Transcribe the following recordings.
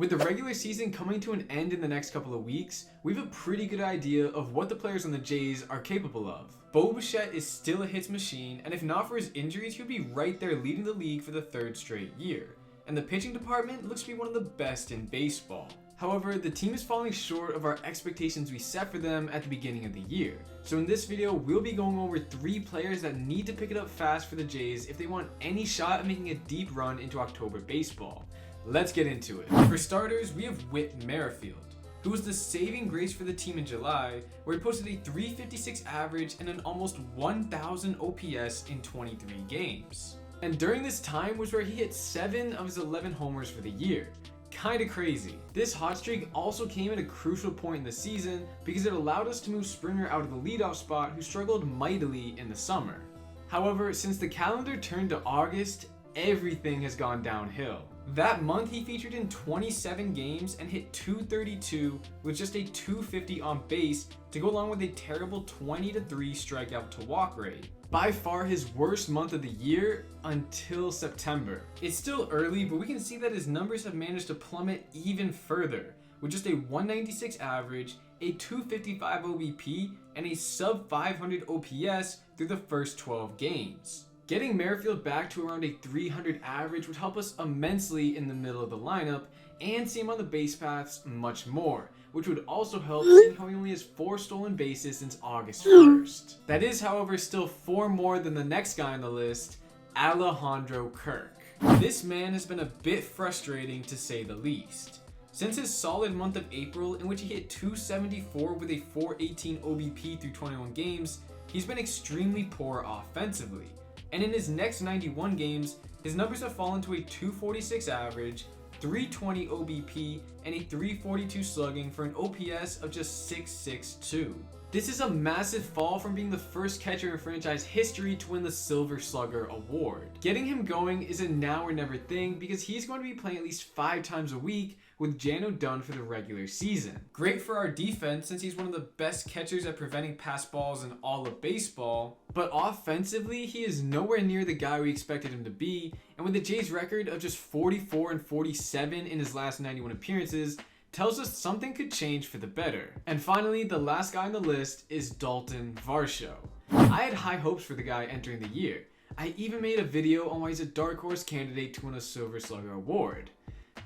With the regular season coming to an end in the next couple of weeks, we have a pretty good idea of what the players on the Jays are capable of. Bo Bichette is still a hits machine, and if not for his injuries, he'll be right there leading the league for the third straight year. And the pitching department looks to be one of the best in baseball. However, the team is falling short of our expectations we set for them at the beginning of the year. So in this video, we'll be going over 3 players that need to pick it up fast for the Jays if they want any shot at making a deep run into October baseball. Let's get into it. For starters, we have Whit Merrifield, who was the saving grace for the team in July, where he posted a .356 average and an almost 1,000 OPS in 23 games. And during this time was where he hit 7 of his 11 homers for the year. Kinda crazy. This hot streak also came at a crucial point in the season because it allowed us to move Springer out of the leadoff spot, who struggled mightily in the summer. However, since the calendar turned to August, everything has gone downhill. That month he featured in 27 games and hit .232 with just a .250 on base to go along with a terrible 20-3 strikeout to walk rate. By far his worst month of the year until September. It's still early, but we can see that his numbers have managed to plummet even further, with just a 196 average, a .255 OBP, and a sub 500 OPS through the first 12 games. Getting Merrifield back to around a 300 average would help us immensely in the middle of the lineup and see him on the base paths much more, which would also help seeing how he only has 4 stolen bases since August 1st. That is, however, still 4 more than the next guy on the list, Alejandro Kirk. This man has been a bit frustrating to say the least. Since his solid month of April, in which he hit .274 with a .418 OBP through 21 games, he's been extremely poor offensively. And in his next 91 games, his numbers have fallen to a .246 average, .320 OBP, and a .342 slugging for an OPS of just .662. This is a massive fall from being the first catcher in franchise history to win the Silver Slugger award. Getting him going is a now or never thing because he's going to be playing at least 5 times a week with Jano done for the regular season. Great for our defense since he's one of the best catchers at preventing pass balls in all of baseball, but offensively he is nowhere near the guy we expected him to be, and with the Jays record of just 44-47 in his last 91 appearances, tells us something could change for the better. And finally, the last guy on the list is Dalton Vaughan. I had high hopes for the guy entering the year. I even made a video on why he's a dark horse candidate to win a Silver Slugger award.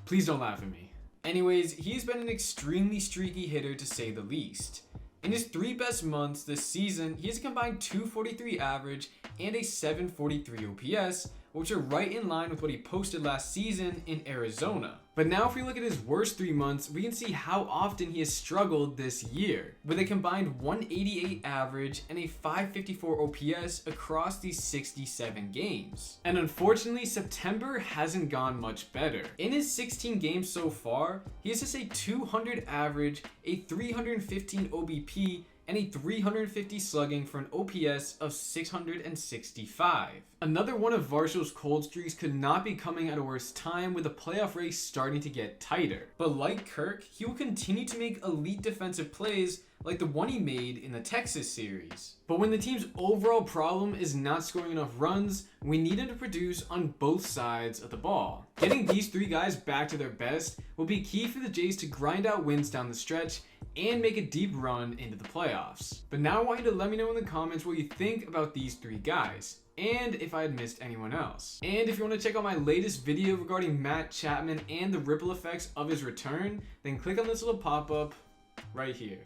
Please don't laugh at me. Anyways, he's been an extremely streaky hitter to say the least. In his 3 best months this season, he has a combined .243 average and a .743 OPS, which are right in line with what he posted last season in Arizona. But now if we look at his worst 3 months, we can see how often he has struggled this year, with a combined 188 average and a .554 OPS across these 67 games. And unfortunately, September hasn't gone much better. In his 16 games so far, he has just a 200 average, a 315 OBP, and a 350 slugging for an OPS of 665. Another one of Varshaw's cold streaks could not be coming at a worse time, with the playoff race starting to get tighter. But like Kirk, he will continue to make elite defensive plays like the one he made in the Texas series. But when the team's overall problem is not scoring enough runs, we need him to produce on both sides of the ball. Getting these 3 guys back to their best will be key for the Jays to grind out wins down the stretch and make a deep run into the playoffs. But now I want you to let me know in the comments what you think about these 3 guys, and if I had missed anyone else. And if you want to check out my latest video regarding Matt Chapman and the ripple effects of his return, then click on this little pop-up right here.